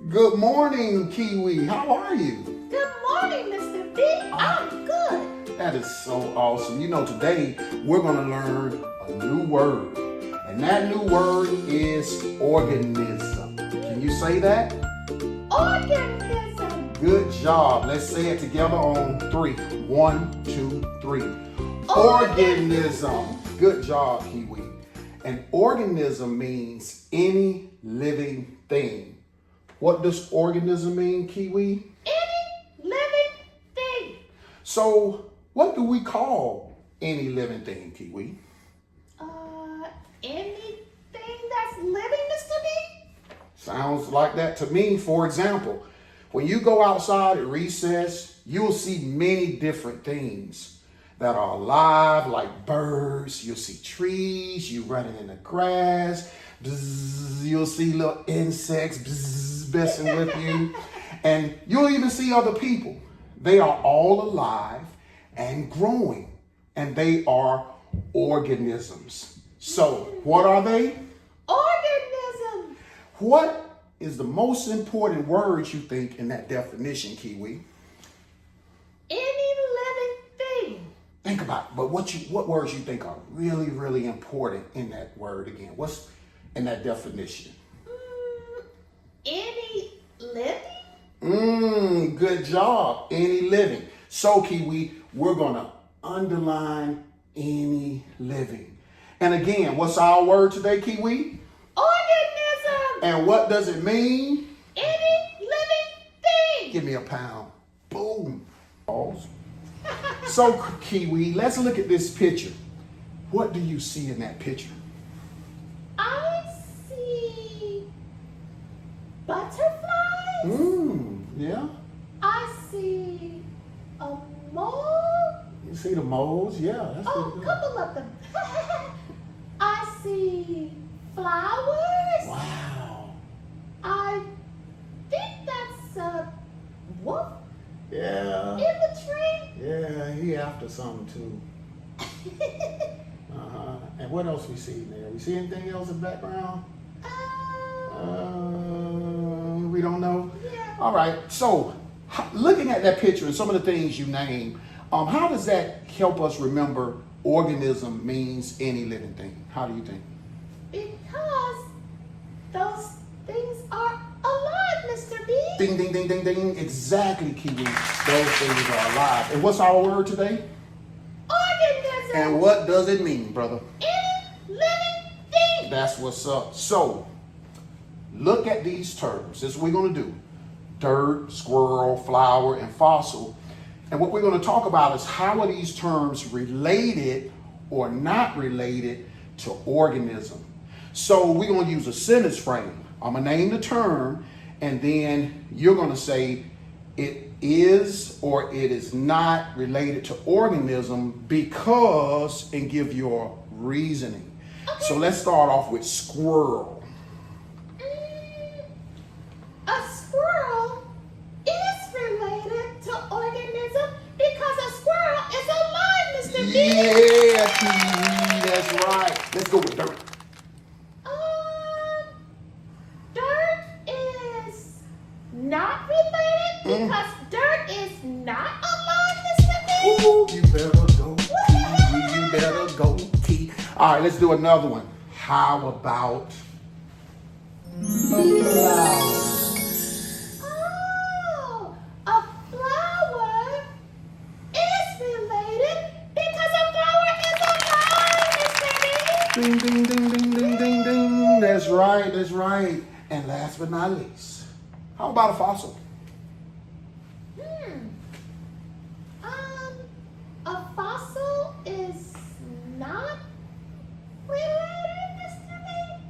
Good morning, Kiwi. How are you? Good morning, Mr. B. I'm good. That is so awesome. You know, today we're going to learn a new word. And that new word is organism. Can you say that? Organism. Good job. Let's say it together on 3. 1, 2, 3. Organism. Good job, Kiwi. An organism means any living thing. What does organism mean, Kiwi? Any living thing. So, what do we call any living thing, Kiwi? Anything that's living, Mr. B? Sounds like that to me. For example, when you go outside at recess, you'll see many different things that are alive, like birds. You'll see trees, you running in the grass. Bzz, you'll see little insects messing with you. And you'll even see other people. They are all alive and growing. And they are organisms. So, what are they? Organism. What is the most important word you think in that definition, Kiwi? Any living thing. Think about it. But what words you think are really, really important in that word again? What's in that definition? Any living? Good job. Any living. So, Kiwi, we're going to underline any living. And again, what's our word today, Kiwi? Organism. And what does it mean? Any living thing. Give me a pound. Boom. Pause. So, Kiwi, let's look at this picture. What do you see in that picture? I see butterflies. Yeah. I see a mole. You see the moles? Yeah, that's Oh, pretty a good. couple of them. I see flowers. Wow. I think that's a wolf Yeah. in the tree. Yeah, he after something too. And what else we see there? We see anything else in the background? We don't know. Yeah. All right. So, looking at that picture and some of the things you named, how does that help us remember organism means any living thing? How do you think? Because those things are alive, Mr. B. Ding, ding, ding, ding, ding. Exactly, Kiwi. Those things are alive. And what's our word today? Organism. And what does it mean, brother? Any living thing. That's what's up. So, look at these terms. This is what we're going to do. Dirt, squirrel, flower, and fossil. And what we're going to talk about is how are these terms related or not related to organism. So we're going to use a sentence frame. I'm going to name the term, and then you're going to say it is or it is not related to organism because, and give your reasoning. Okay. So let's start off with squirrel. A squirrel is related to organism because a squirrel is alive, Mr. B. Yeah, Kiwi, that's right. Let's go with dirt. Dirt is not related because dirt is not alive, Mr. B. Ooh, you better go, Kiwi. You better go, Kiwi. All right, let's do another one. How about Oh, a flower is related because a flower is alive, Mr. B. ding, ding, ding, ding, ding, ding, ding? That's right, that's right. And last but not least, how about a fossil? A fossil is not related, Mr.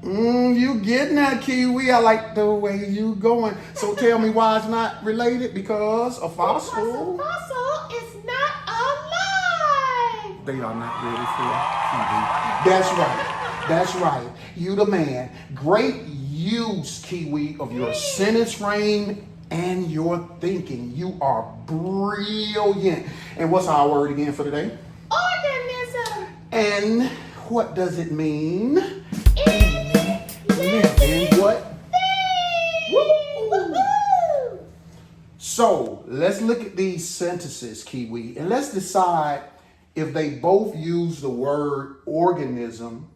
B. You getting that, Kiwi? I like the way you going. So tell me why it's not related? Because a Because a fossil, fossil is not alive. they are not ready for Kiwi. That's right. That's right. You the man. Great use, Kiwi, of your sentence frame and your thinking. You are brilliant. And what's our word again for today? Organism. And what does it mean? Any living Living what? thing. Woo! So let's look at these sentences, Kiwi, and let's decide if they both use the word organism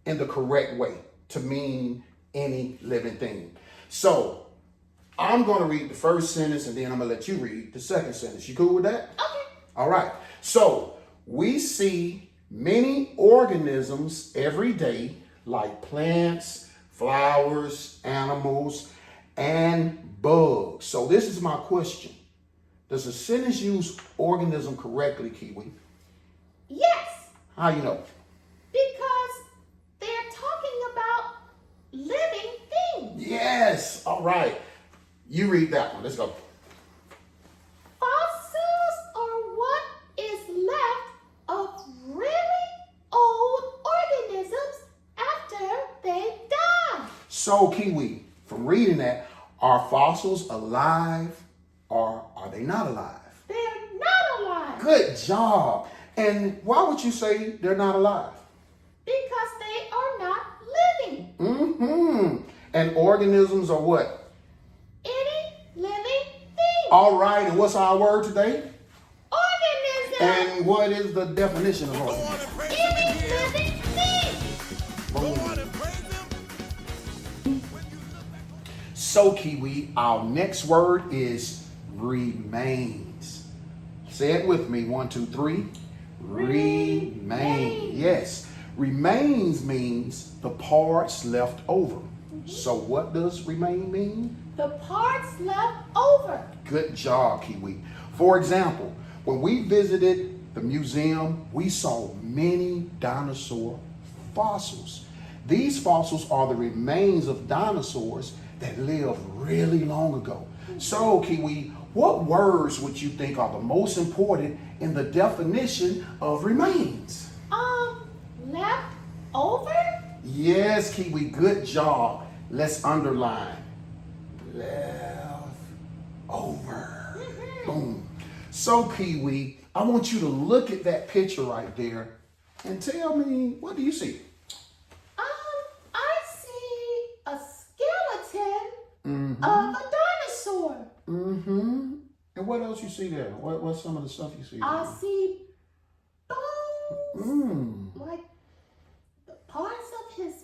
in the correct way to mean any living thing. So I'm going to read the first sentence and then I'm going to let you read the second sentence. You cool with that? Okay. All right. So we see many organisms every day, like plants, flowers, animals, and bugs. So this is my question. Does the sentence use organism correctly, Kiwi? Yes, How you know? because they're talking about living things. Yes. All right. You read that one. Let's go. Fossils are what is left of really old organisms after they die. So, Kiwi, from reading that, are fossils alive or are they not alive? They're not alive Good job. And why would you say they're not alive? because they are not living. Mm-hmm. And organisms are what? Any living thing. All right. And what's our word today? Organism. And what is the definition of organism? Any living thing. So, Kiwi, our next word is remains. Say it with me. 1, 2, 3. Remain. Yes. Remains means the parts left over. So what does remain mean? The parts left over. Good job, Kiwi. For example, when we visited the museum, we saw many dinosaur fossils. These fossils are the remains of dinosaurs that lived really long ago. So, Kiwi, what words would you think are the most important in the definition of remains? Left over? Yes, Kiwi, good job. Let's underline. Left over. Boom. So, Kiwi, I want you to look at that picture right there and tell me, what do you see? I see a skeleton of a dinosaur. Mm-hmm. And what else you see there? What's some of the stuff you see there? I see bones, like the parts of his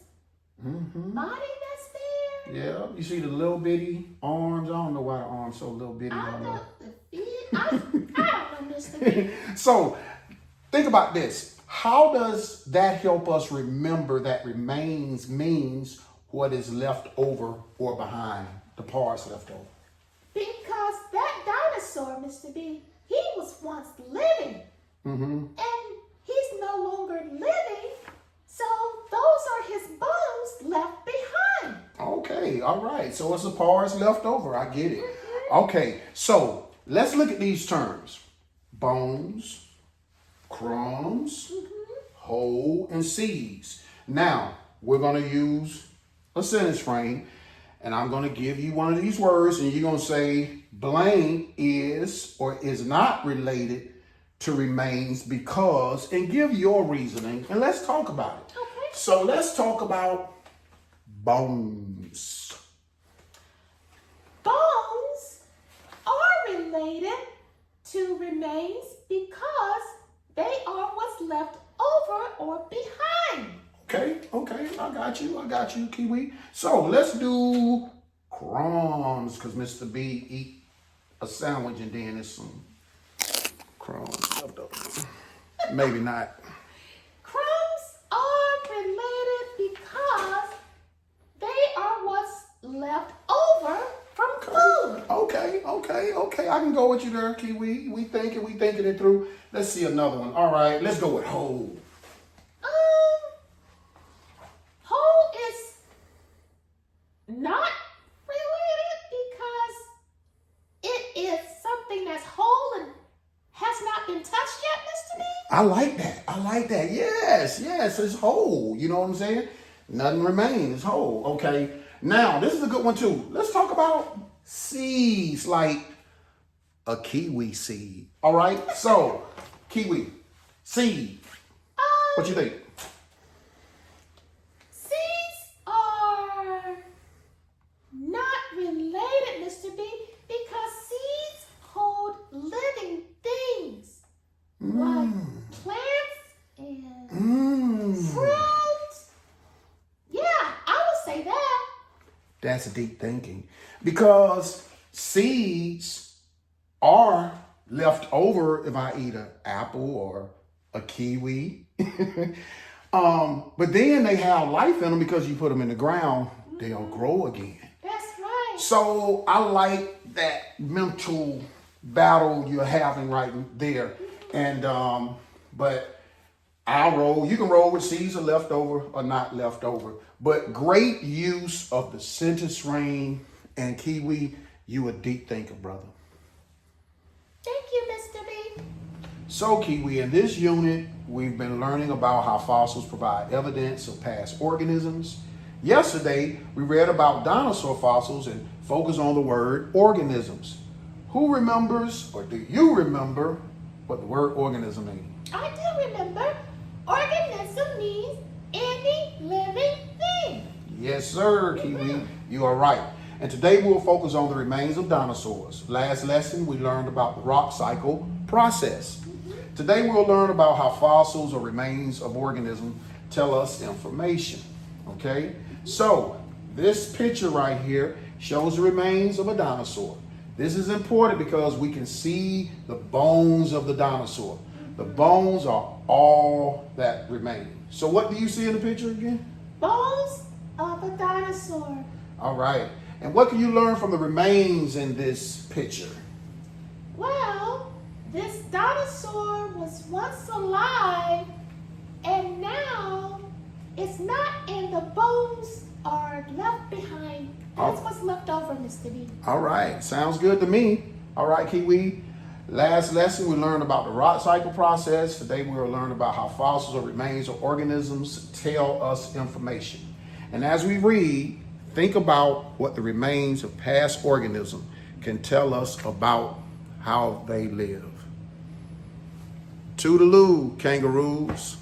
body that's there. Yeah, you see the little bitty arms. I don't know why the arms so little bitty. I on know there. the feet. I don't know, Mr. B. So, think about this. How does that help us remember that remains means what is left over or behind, the parts left over? Because that dinosaur, Mr. B, he was once living. And he's no longer living. So those are his bones left behind. Okay, all right. So it's the parts left over. I get it. Okay, so let's look at these terms. Bones, crumbs, whole, and seeds. Now, we're going to use a sentence frame, and I'm going to give you one of these words, and you're going to say blank is or is not related to remains because, and give your reasoning, and let's talk about it. Okay. So let's talk about bones. Bones are related to remains because they are what's left over or behind. Okay, I got you, Kiwi. So let's do crumbs, because Mr. B eat a sandwich and then there's some crumbs left over. Maybe not. Crumbs are related because they are what's left over from food. Okay. I can go with you there, Kiwi. We thinking it through. Let's see another one. All right, let's go with whole. Whole is not related because it is something that's whole and has not been touched yet, Mr. B. I like that. Yes, it's whole. You know what I'm saying? Nothing remains. It's whole. Okay. Now, this is a good one too. Let's talk about seeds, like a kiwi seed. All right. So, kiwi seed. What you think? Seeds are not related, Mr. B, because seeds that's deep thinking, because seeds are left over if I eat an apple or a kiwi. But then they have life in them because you put them in the ground, they'll grow again. That's right. So I like that mental battle you're having right there. And but I'll roll. You can roll with seeds are left over or not left over. But great use of the Sentis Rain and kiwi. You a deep thinker, brother. Thank you, Mr. B. So Kiwi, in this unit, we've been learning about how fossils provide evidence of past organisms. Yesterday, we read about dinosaur fossils and focused on the word organisms. Who remembers, or do you remember, what the word organism means? I do remember. Organism means any living thing. Yes, sir, Kiwi, you are right. And today we'll focus on the remains of dinosaurs. Last lesson, we learned about the rock cycle process. Today we'll learn about how fossils or remains of organisms tell us information, okay? So this picture right here shows the remains of a dinosaur. This is important because we can see the bones of the dinosaur. The bones are all that remain. So what do you see in the picture again? Bones of a dinosaur. All right. And what can you learn from the remains in this picture? Well, this dinosaur was once alive, and now it's not in the bones are left behind. That's what's left over, Mr. B. All right. Sounds good to me. All right, Kiwi. Last lesson, we learned about the rock cycle process. Today, we will learn about how fossils or remains of organisms tell us information. And as we read, think about what the remains of past organisms can tell us about how they live. Toodaloo, kangaroos.